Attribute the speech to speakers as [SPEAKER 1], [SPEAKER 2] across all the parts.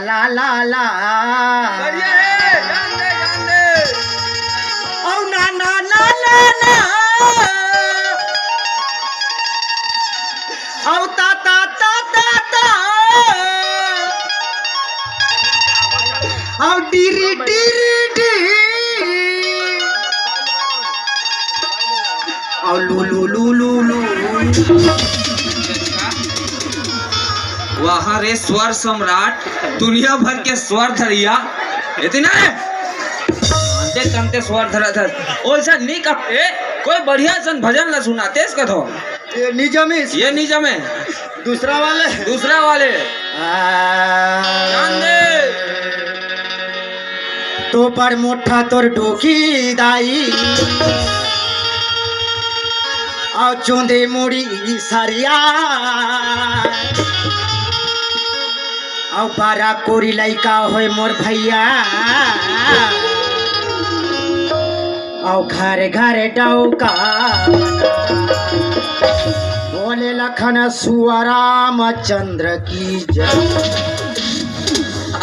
[SPEAKER 1] ला ला ला
[SPEAKER 2] बढ़िया है, जान दे
[SPEAKER 1] औ ना ना ना ना ना औ ता ता ता ता ता औ डीरी डीरी डी औ लू लू लू लू लू
[SPEAKER 2] वहाँ रे स्वर सम्राट दुनिया भर के स्वर धरिया इतना कांते कांते स्वर धरा था ओसा नहीं कपे कोई बढ़िया सन भजन ला सुनाते इसका तो
[SPEAKER 1] ये निजम है
[SPEAKER 2] ये निजम है
[SPEAKER 1] दूसरा वाले
[SPEAKER 2] जान दे
[SPEAKER 1] तो पर मोठा तोर डोकी दाई और चोंदे मोड़ी सरिया और बारा कोरी लइका होए मोर भैया और घर घर डौका बोले लखन सुअराम चंद्र की जय।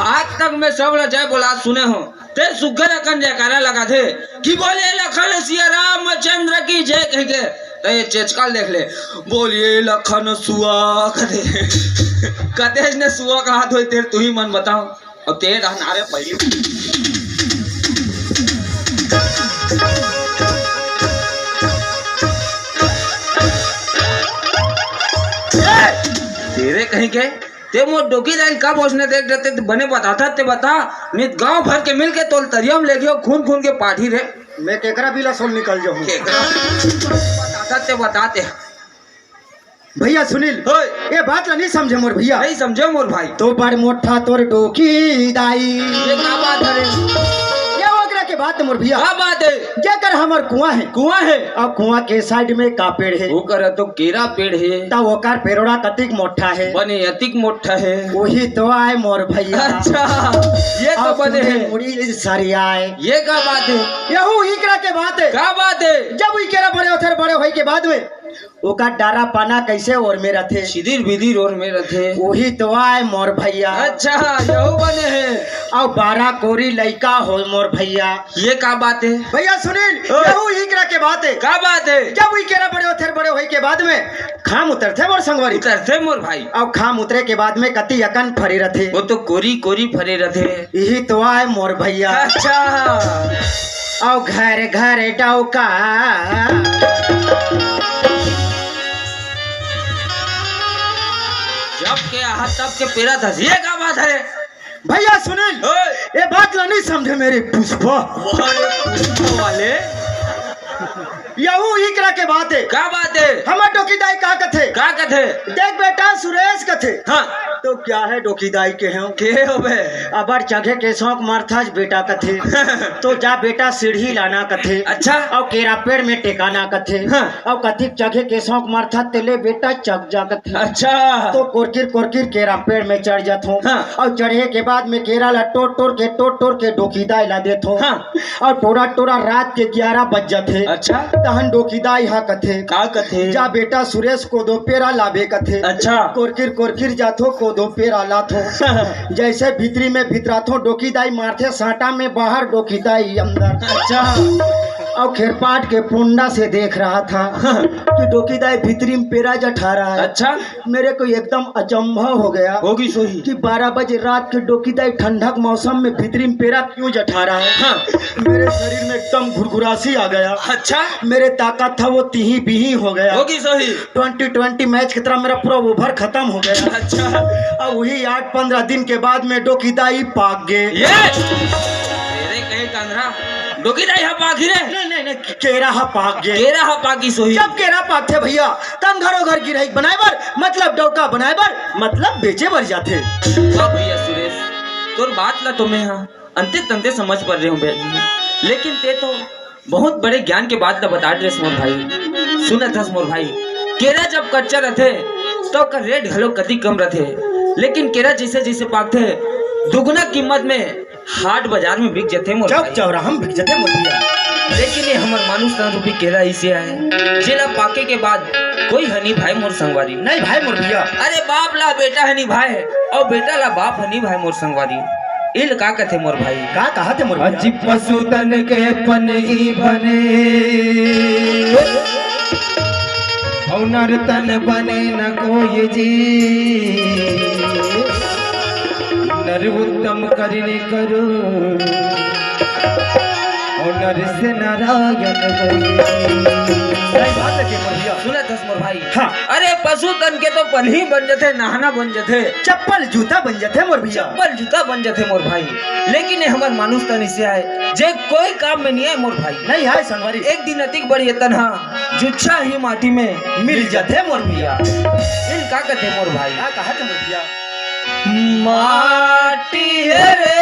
[SPEAKER 2] आज तक मैं सब जय बोला सुने हो ते सुगर अकन जयकारा लगा थे कि बोले लखन सिया रामचंद्र की जय कह के तो ये चेचकाल देख ले बोलिए लखन सुआ कते ने सुआ कहा तो तेरे तू ही मन बताओ अब तेरे नारे पहली तेरे कहीं के ते मोर डोकी दाइल का पहुंचने देख देते बने बताता ते बता नित गांव भर के मिल के तोल तरियम ले गयो खून खून के पाठी रे
[SPEAKER 1] मैं केकरा बिला सोल निकल जाऊं
[SPEAKER 2] केकरा बताता ते बताते
[SPEAKER 1] भैया सुनील ये बात ला नहीं समझे मोर भैया
[SPEAKER 2] नहीं समझे मोर भाई
[SPEAKER 1] तो पर मोठा तोर डोकी दाई
[SPEAKER 2] ये क्या बात है रे
[SPEAKER 1] ये ओकरा के बात मोर भैया
[SPEAKER 2] क्या बात है
[SPEAKER 1] जेकर हमर कुआं है और कुआं के साइड में का पेड़ है
[SPEAKER 2] वो कर तो केरा पेड़ है
[SPEAKER 1] ता ओकर पेड़ोड़ा कतिक मोठा है
[SPEAKER 2] बने अतिक मोटा है
[SPEAKER 1] वही तो आए मोर भैया
[SPEAKER 2] अच्छा ये तो बने है
[SPEAKER 1] मुड़ी सारी आए
[SPEAKER 2] ये क्या बात है
[SPEAKER 1] यहू इकरा के बात है
[SPEAKER 2] क्या बात है
[SPEAKER 1] जब इकरा बड़े होई के बाद में ओका डारा पाना कैसे और में रथे
[SPEAKER 2] सिदिर बिदिर और में रथे
[SPEAKER 1] वही तो आए मोर भैया
[SPEAKER 2] अच्छा यहू बने है
[SPEAKER 1] और 12 कोरी लइका हो मोर भैया
[SPEAKER 2] ये क्या बात है
[SPEAKER 1] भैया सुनील यहू इकरा के बात है
[SPEAKER 2] क्या बात है
[SPEAKER 1] जब इकरा बड़े होई के बाद में खाम उतरथे मोर संगवारी
[SPEAKER 2] उतरते मोर भाई
[SPEAKER 1] और खाम उतरे के बाद में कति अकन फरे रथे
[SPEAKER 2] वो तो कोरी कोरी फरे रथे
[SPEAKER 1] यही तो आए मोर भैया
[SPEAKER 2] अच्छा
[SPEAKER 1] और घर घर डौका
[SPEAKER 2] जब के हाथ तब के पेरा था ये क्या बात है
[SPEAKER 1] भैया सुनील ये बात ला नहीं समझे मेरे पुष्पा
[SPEAKER 2] वाले
[SPEAKER 1] यहू इकरा के बात है
[SPEAKER 2] क्या बात है
[SPEAKER 1] हमार डोकीदाई का कथे
[SPEAKER 2] क्या कथे
[SPEAKER 1] देख बेटा सुरेश कथे
[SPEAKER 2] हाँ
[SPEAKER 1] तो क्या है डोकीदाई के हैं
[SPEAKER 2] के हो बे
[SPEAKER 1] अबर जगह के शौक मारथाज बेटा कथे तो जा बेटा सीढ़ी लाना कथे
[SPEAKER 2] अच्छा
[SPEAKER 1] और केरा पेड़ में टेकाना कथे
[SPEAKER 2] हाँ।
[SPEAKER 1] और कथिक जगह के शौक मारथा तेले बेटा चक जा कथे
[SPEAKER 2] अच्छा
[SPEAKER 1] तो कोरकिर केरा पेड़ में चढ़ जाथो
[SPEAKER 2] हाँ।
[SPEAKER 1] और चढ़े के बाद में केरा ला टोट के डोकीदाई ला देथो
[SPEAKER 2] हाँ।
[SPEAKER 1] और टोरा रात के 11 बज जाथे
[SPEAKER 2] अच्छा
[SPEAKER 1] तहन डोकीदाई हा कथे
[SPEAKER 2] का कथे
[SPEAKER 1] जा बेटा सुरेश को दो पेरा लाभे कथे
[SPEAKER 2] अच्छा
[SPEAKER 1] कोरकिर जाथो को दो पेरा लाथो जैसे भीतरी में भितराथो डोकीदाई मारथे साटा में बाहर डोकीदाई अंदर
[SPEAKER 2] अच्छा
[SPEAKER 1] और खेरपाट के पुंडा से देख रहा था कि डोकीदाई भीतरी में पेरा जठा रहा है
[SPEAKER 2] अच्छा
[SPEAKER 1] मेरे को एकदम अचंभा हो गया
[SPEAKER 2] होगी सोही
[SPEAKER 1] कि 12 बजे रात के डोकीदाई ठंडक मौसम में भीतरी में पेरा क्यों जठा रहा है
[SPEAKER 2] हाँ।
[SPEAKER 1] मेरे शरीर में एकदम घुरघुरासी आ गया
[SPEAKER 2] अच्छा
[SPEAKER 1] मेरे ताकत था वो तिही बिही हो गया
[SPEAKER 2] होगी सोही
[SPEAKER 1] 2020 मैच की तरह मेरा पूरा ओवर खत्म हो गया
[SPEAKER 2] अच्छा
[SPEAKER 1] और वही 8-15 दिन के बाद में डोकीदाई पाक गए
[SPEAKER 2] ये तेरे कहीं कंधरा डोकीदाई हा पाकी रे
[SPEAKER 1] नहीं केरा हा पाक गए
[SPEAKER 2] केरा हा पाकी सोही
[SPEAKER 1] जब केरा पाक थे भैया तब घरों घर की रही बनाए बर मतलब डौका बनाए बर मतलब बेचे बर जाते
[SPEAKER 2] हाँ भैया सुरेश तोर बात ला तो मैं हाँ अंते तंते समझ पा रहे हूँ लेकिन ते तो बहुत बड़े ज्ञान के बात ला बता रहे मोर भाई सुनत हस मोर भाई केरा जब कच्चा रहते तो का रेट घलो कति कम रहते लेकिन केरा जैसे जैसे पाकते दुगुना कीमत में हाट बाजार में बिक जाते मोर
[SPEAKER 1] जब
[SPEAKER 2] भाई
[SPEAKER 1] चौराहा में बिक जाते मोर भैया
[SPEAKER 2] लेकिन ये हमार मानुष तन रूपी केरा इसे आए जेला पाके के बाद कोई हनी भाई मोर संगवारी
[SPEAKER 1] नहीं भाई मोर भैया।
[SPEAKER 2] अरे बाप ला बेटा हनी भाई और बेटा ला बाप हनी भाई मोर संगवारी इल का कथे मोर भाई
[SPEAKER 1] का कहा थे मोर भैया?
[SPEAKER 3] अजी पशुतन के पनगी बने और नर्तन बने न कोई जी नर उत्तम करने करो और नर से नारायण
[SPEAKER 1] सही बात है कि मोर भैया।
[SPEAKER 2] सुना थस मोर भाई
[SPEAKER 1] हाँ।
[SPEAKER 2] अरे पशु तन के तो पलही बन जथे नहाना बन जथे
[SPEAKER 1] चप्पल जूता बन जाते मोर भैया।
[SPEAKER 2] चप्पल जूता बन जथे मोर भाई लेकिन ये हमार मानुष तन से आए जे कोई काम में नहीं आए मोर भाई
[SPEAKER 1] नहीं है संगवारी।
[SPEAKER 2] एक दिन अतिक बड़ी तनहा जुच्छा ही माटी में
[SPEAKER 1] मिल जाते मोर भैया।
[SPEAKER 2] इन का कहते मोर भाई
[SPEAKER 1] का कहा थे मोर भैया?
[SPEAKER 2] माटी है रे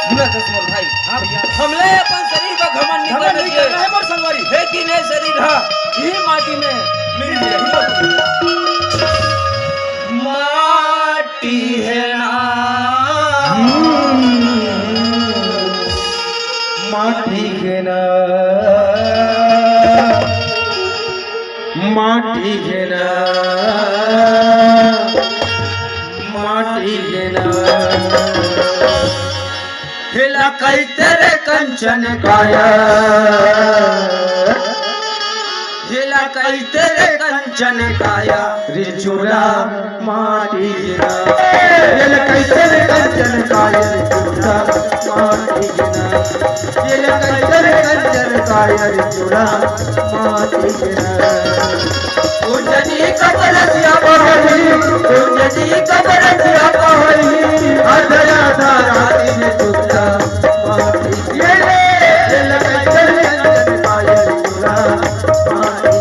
[SPEAKER 2] सुना दस मोर भाई
[SPEAKER 1] हाँ भैया।
[SPEAKER 2] हमले अपन शरीर का घमंड नहीं
[SPEAKER 1] घमंड
[SPEAKER 2] करना
[SPEAKER 1] नहीं करना
[SPEAKER 2] चाहिए
[SPEAKER 1] है मोर संगवारी।
[SPEAKER 2] लेकिन ये शरीर हा यही माटी में मिल जाए माटी है ना
[SPEAKER 3] माटी के ना माटी के ना माटी के ना
[SPEAKER 2] हिला कई
[SPEAKER 3] तेरे कंचन काया
[SPEAKER 2] हिला कई तेरे कंचन काया
[SPEAKER 3] रिचुरा माटी गिना ये कैसे कंचन काया रिचुरा माटी गिना ये कैसे कंचन काया रिचुरा माटी गिना उजनी कबर दिया बहरी उजनी कबर दिया बहरी अधरा धारा दिन चुका माटी गिना ये कैसे कंचन काया रिचुरा माटी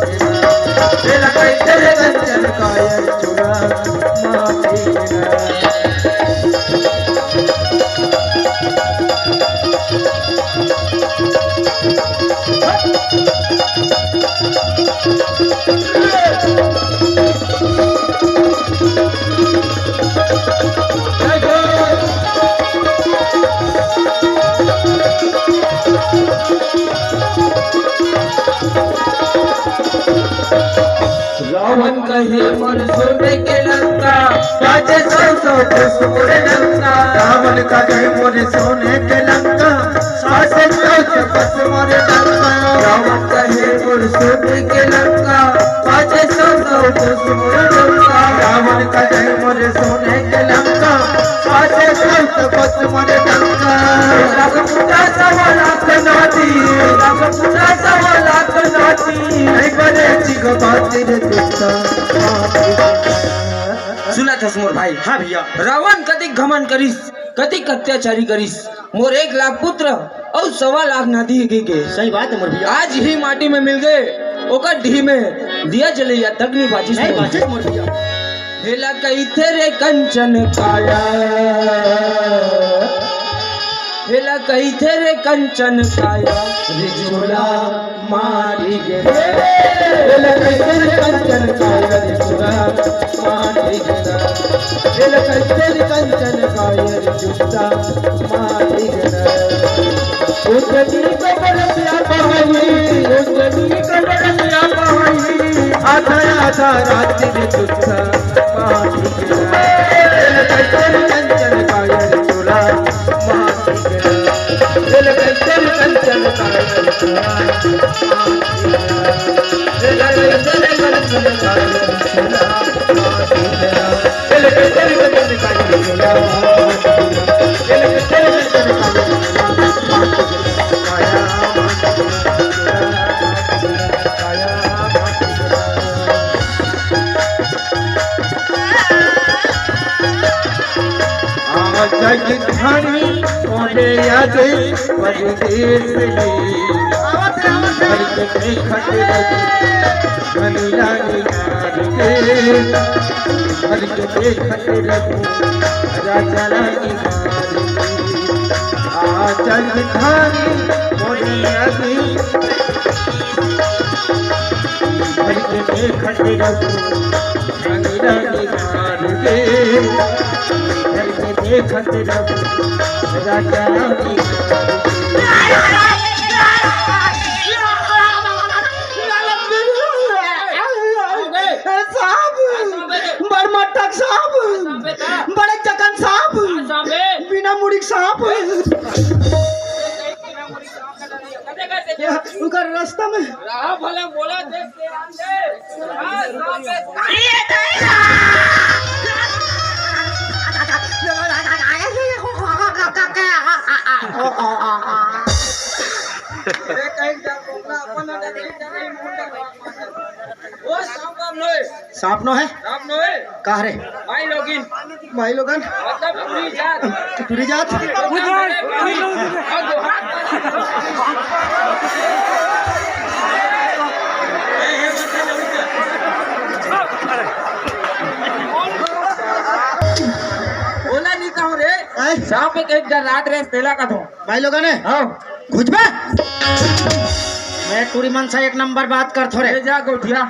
[SPEAKER 3] गिना तेरे कंचन कायर चुरा माटी गिना रावण कहे मन सोने के लंका साजे सौ सोने लंका रावण का कहे मोरे सोने के लंका साजे सौ मोरे लंका रावण कहे मोरे सोने के लंका साजे सौ मोरे लंका रावण का कहे मोरे सोने के लंका साजे सौ मोरे लंका लाख पुटा सवा लाख नाती लाख पुटा सवा लाख नाती नहीं बने चिग बाती रे
[SPEAKER 2] सुना थस मोर भाई
[SPEAKER 1] हाँ भैया।
[SPEAKER 2] रावण कतिक घमन करिस कतिक अत्याचारी करिस मोर 1 लाख पुत्र और 1.25 लाख नाती के
[SPEAKER 1] सही बात है मोर भैया।
[SPEAKER 2] आज ही माटी में मिल गए ओकर ढी में दिया जले या तक नहीं बाजी
[SPEAKER 1] नहीं बात मोर भैया।
[SPEAKER 2] हेला कई तेरे कंचन काया हेला कई तेरे कंचन काया
[SPEAKER 3] रिजुला मारी गिरा हेला कई तेरे कंचन काया रिजुला मारी गिरा हेला कई तेरे कंचन काया रिजुला मारी गिरा उजनी कबर पिया बहनी उजनी कबर पिया बहनी आधा आधा रात में तुझा मारी गिरा हेला कई तेरे कंचन काया रिजुला मारी गिरा हेला कई तेरे कंचन काया रिजुला हेला कई तेरे कंचन काया रिजुला हेला कई तेरे कंचन काया रिजुला हेला कई तेरे कंचन जगधानी मोरे याद परदेश ले हर के खट रखू घनीला निहार के हर के खट रखू राजा निहार के आ जगधानी मोरे याद हर के खट रखू घनीला निहार के देखत रब राजा
[SPEAKER 1] साहब, बड़मटक साहब, बड़े चकन साहब, बिना मुड़िक साहब, उनका रास्ता में सांप नो है कहा रे भाई लोगन टुरी जात
[SPEAKER 2] बोला नहीं कहूँ रे सांप एक रात रे तेला का तो
[SPEAKER 1] भाई लोगन है घुस बे मैं टूरी मन से एक नंबर बात कर थोड़े
[SPEAKER 2] जा गोठिया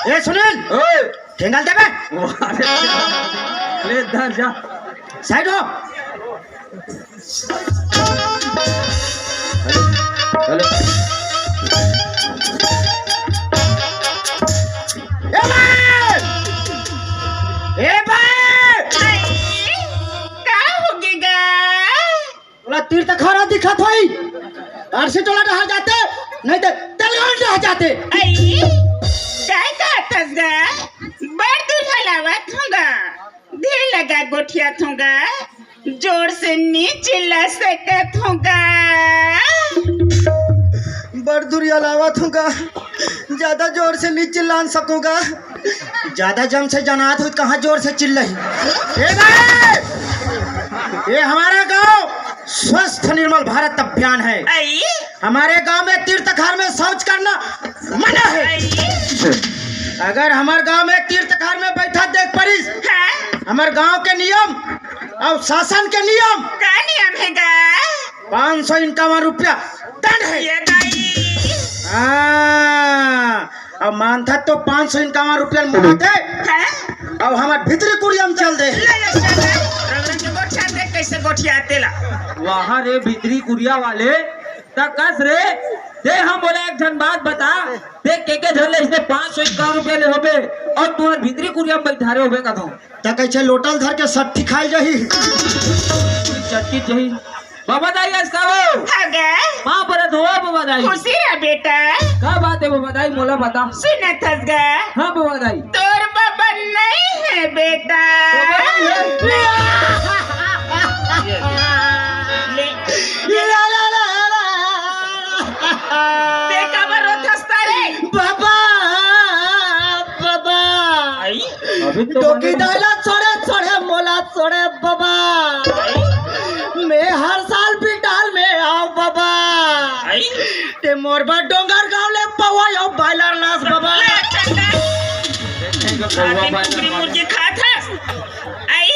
[SPEAKER 1] ए सुनील ठेंगल दे बे
[SPEAKER 2] ले धर जा
[SPEAKER 1] साइड हो
[SPEAKER 2] हेलो
[SPEAKER 1] ए भाई
[SPEAKER 4] का हो गएगा
[SPEAKER 1] बोला तीर्थ खरा दिखत होई अर्से टोला रह जाते नहीं तो तेलगांव रह जाते
[SPEAKER 4] आई काय कहतस गा बड़ दूल्हा लावत होगा धीर लगा गोठिया होगा जोर से नीचे ला सकत होगा
[SPEAKER 1] बड़ दूरी अलावा थूंगा ज्यादा जोर से नहीं चिल्ला सकूंगा ज्यादा जम से जनात हो कहाँ जोर से चिल्लाई ए भाई ये हमारा गांव स्वस्थ निर्मल भारत अभियान है
[SPEAKER 4] आई
[SPEAKER 1] हमारे गांव में तीर्थकार में शौच करना मना है अगर हमारे गांव में तीर्थकार में बैठा देख परिस
[SPEAKER 4] हाँ
[SPEAKER 1] हमारे गांव के नियम और शासन के नियम
[SPEAKER 4] का नियम है गा
[SPEAKER 1] 551 रुपया दंड है
[SPEAKER 4] ये दाई
[SPEAKER 1] अब मानता तो 551 रुपया मुहूर्त है
[SPEAKER 4] हाँ
[SPEAKER 1] अब हमारे भीतरी कुड़ियम चल दे
[SPEAKER 4] कैसे गोठिया तेला
[SPEAKER 2] वहाँ रे भीतरी कुरिया वाले तक कस रे दे हम बोले एक जन बात बता देख के धर ले इसने 551 रुपया ले होबे और तुम्हारे भीतरी कुरिया में बैठा रहे होबे का तो
[SPEAKER 1] तक कैसे लोटल धर के सट्टी खाई जही
[SPEAKER 2] चटकी चाहिए बाबा दाई इसका वो
[SPEAKER 4] हगे
[SPEAKER 2] मां पर धोआ बाबा दाई
[SPEAKER 4] खुशी रे बेटा
[SPEAKER 2] क्या बात है बाबा दाई मोला बता
[SPEAKER 4] सुनत हस गा
[SPEAKER 2] हाँ बाबा दाई
[SPEAKER 4] तोर बाबा नहीं है बेटा देखा बरो थस्ता रे
[SPEAKER 1] बाबा बाबा
[SPEAKER 2] आई अभी तो
[SPEAKER 1] डोकी डाला छोड़े छोड़े मोला छोड़े बाबा मैं हर साल बिटाल में आओ बाबा
[SPEAKER 2] आई
[SPEAKER 1] ते मोरबा डोंगर गांव ले पवा यो बायलर नास बाबा
[SPEAKER 4] मुर्गी खाता आई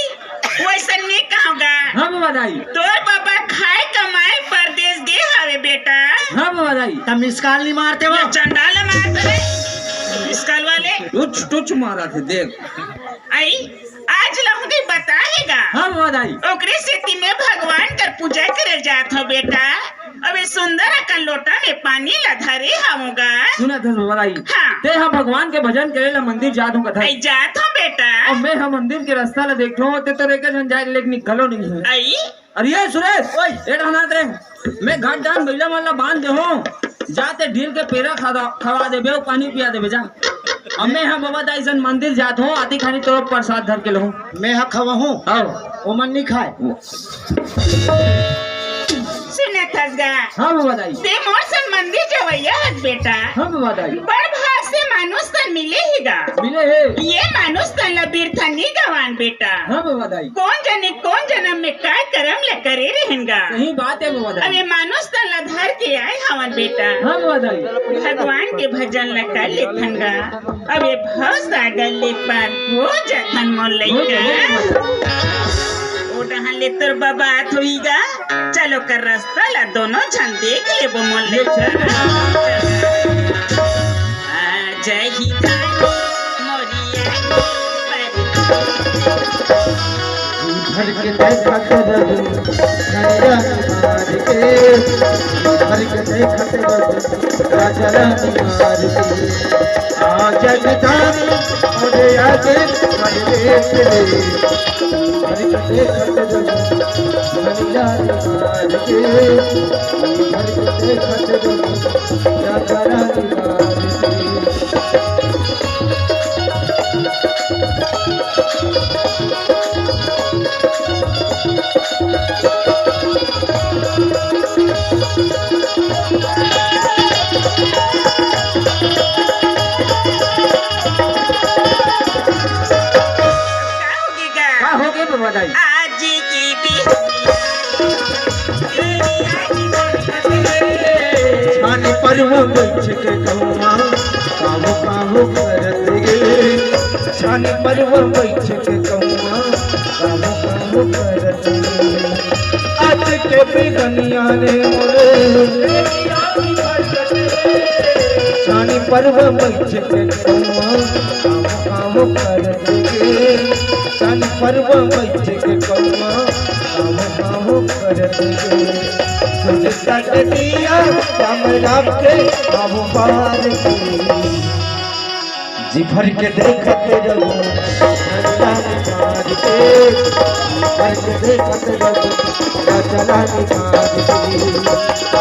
[SPEAKER 4] वैसा नहीं कहूँगा
[SPEAKER 2] हाँ बाबा दाई
[SPEAKER 4] तोर बाबा खाए कमाए परदेश गे हवे बेटा
[SPEAKER 2] हाँ बाबा दाई
[SPEAKER 1] तब मिसकाल नहीं मारते वो
[SPEAKER 4] चंडाल मारते रे इसकल वाले
[SPEAKER 2] टुच टुच मारा थे देख
[SPEAKER 4] आई आज लहुदी बताएगा
[SPEAKER 2] हाँ बाबा दाई
[SPEAKER 4] ओकरे सेती में भगवान कर पूजा करे जात हो बेटा अबे सुंदर अकन लोटा में पानी ला धरे हमगा
[SPEAKER 2] सुना था बाबा दाई
[SPEAKER 4] हाँ।
[SPEAKER 2] ते हम भगवान के भजन करे ला मंदिर जा दूं कथा
[SPEAKER 4] आई जात हो बेटा
[SPEAKER 2] और मैं हम मंदिर के रास्ता ला देखो ते तो रेके जन जाए लेकिन निकलो नहीं है
[SPEAKER 4] आई
[SPEAKER 2] अरे ये सुरेश ओए एक हनात रे मैं घाट डान बैला वाला बांध दे हो जाते ढील के पेरा खवा देबे और पानी पिया देबे जा अब मैं हम बाबा दाई सन मंदिर जात हो आती खानी तो प्रसाद धर के लो
[SPEAKER 1] मैं हक हवा हूँ
[SPEAKER 2] आओ
[SPEAKER 1] वो मन नहीं खाए
[SPEAKER 4] सुने थसगा
[SPEAKER 2] हाँ बाबा दाई
[SPEAKER 4] ते मोर सन मंदिर जवैया हत बेटा
[SPEAKER 2] हाँ बाबा दाई
[SPEAKER 4] बड़ भाग से मानुस तन मिले हीगा
[SPEAKER 2] मिले है
[SPEAKER 4] ये मानुस तन ला बिरथनी गवान बेटा
[SPEAKER 2] हाँ बाबा दाई
[SPEAKER 4] कौन जन्म में काय करम ले करे रहेंगा
[SPEAKER 2] सही बात है बाबा दाई
[SPEAKER 4] अबे मानुस तन ला धर के आए हवन बेटा
[SPEAKER 2] हाँ बाबा दाई
[SPEAKER 4] भगवान के भजन ला कर लेथनगा अबे भव सागर ले पार हो जखन मोल लइका ओडहन ले तोर बाबा थोईगा चलो कर रास्ता ला दोनों झन देख ले बो मोल लइका जय ही मोरिया पर
[SPEAKER 3] भर के देखत रहू नैया मार के भर के देखत रहू राजा रानी मार के आज जगदानी और आगे भर देश रे भर के देखत रहू नैया मार के भर के देखत रहू राजा रानी मार के
[SPEAKER 2] बधाई
[SPEAKER 4] आज की भी
[SPEAKER 3] छानी पर्व बैठ के कौआ काहू काहू करत गे छानी पर्व बैठ के कौआ काहू काहू करत गे आज के बेगनिया ने मोरे छानी पर्व बैठ के कौआ काहू काहू करत गे छानी पर्व बैठ के कौआ काहू काहू करत गे सुजता के दिया कमला के अब बार के जी भर के देखते रहो नैया निकाल के भर के देखते रहो राजा निकाल के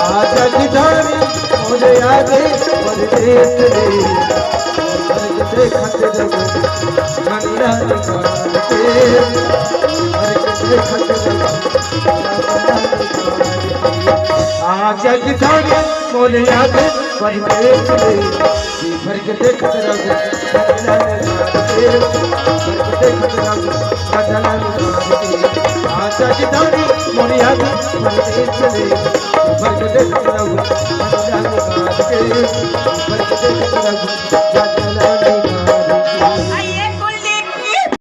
[SPEAKER 3] आज विधानी मुझे आगे परदेश रे भर के देखते रहो नैया निकाल के भर के देखते रहो आज जगदानी मोरे आगे परदेश रे जी भर के देखत रहो राजा आज जगदानी मोरे आगे परदेश रे भर के देखत रहो राजा